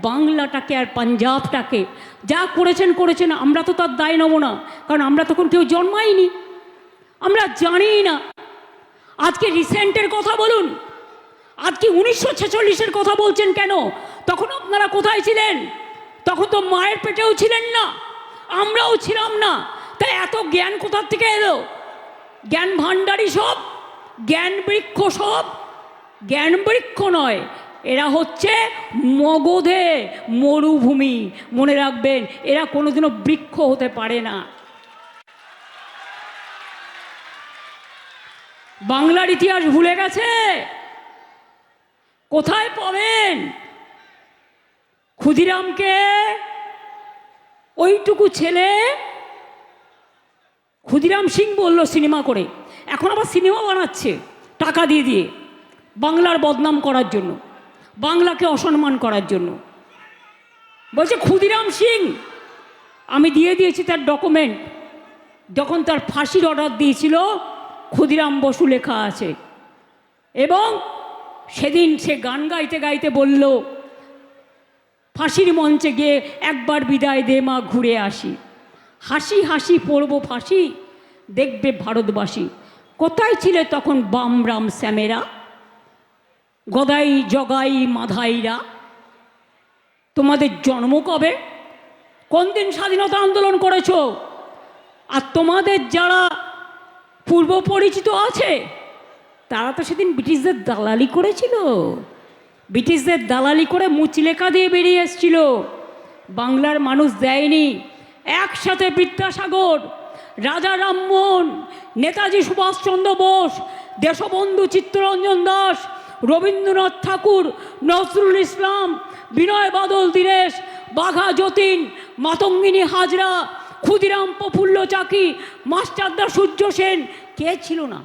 বাংলাটাকে আর পাঞ্জাবটাকে যা করেছেন, আমরা তো তার দায় নেব না, কারণ আমরা তখন কেউ জন্মাইনি, আমরা জানি না। আজকে রিসেন্টের কথা বলুন, আজকে 1946-এর কথা বলছেন কেন? তখন আপনারা কোথায় ছিলেন? তখন তো মায়ের পেটেও ছিলেন না, আমরাও ছিলাম না। তাই এত জ্ঞান কোথার থেকে এলো? জ্ঞান ভাণ্ডারী সব, জ্ঞান বৃক্ষ সব। জ্ঞান বৃক্ষ নয়, এরা হচ্ছে মগধে মরুভূমি। মনে রাখবেন, এরা কোনোদিনও বৃক্ষ হতে পারে না। বাংলার ইতিহাস ভুলে গেছে। কোথায় পাবেন? ক্ষুদিরামকে ওইটুকু ছেলে ক্ষুদিরাম সিং বলল সিনেমা করে, এখন আবার সিনেমা বানাচ্ছে টাকা দিয়ে দিয়ে, বাংলার বদনাম করার জন্য, বাংলাকে অসম্মান করার জন্য। বলছে ক্ষুদিরাম সিং, আমি দিয়ে দিয়েছি তার ডকুমেন্ট, যখন তার ফাঁসির অর্ডার দিয়েছিল ক্ষুদিরাম বসু লেখা আছে। এবং সেদিন সে গান গাইতে গাইতে বলল, ফাঁসির মঞ্চে গিয়ে একবার বিদায় দে মা, ঘুরে আসি, হাসি হাসি পড়ব ফাঁসি, দেখবে ভারতবাসী। কোথায় ছিলে তখন বাম রাম শ্যামেরা, গদাই জগাই মাধাইরা? তোমাদের জন্ম কবে? কোন দিন স্বাধীনতা আন্দোলন করেছ? আর তোমাদের যারা পূর্ব পরিচিত আছে তারা তো সেদিন ব্রিটিশদের দালালি করেছিল, ব্রিটিশদের দালালি করে মুচলেখা দিয়ে বেরিয়ে এসেছিল, বাংলার মানুষ দেয়নি। একসাথে বিদ্যাসাগর, রাজা রামমোহন, নেতাজি সুভাষচন্দ্র বোস, দেশবন্ধু চিত্তরঞ্জন দাস, রবীন্দ্রনাথ ঠাকুর, নজরুল ইসলাম, বিনয় বাদল দীনেশ, বাঘা যতীন, মাতঙ্গিনী হাজরা, ক্ষুদিরাম প্রফুল্ল চাকি, মাস্টারদা সূর্য সেন, কে ছিল না?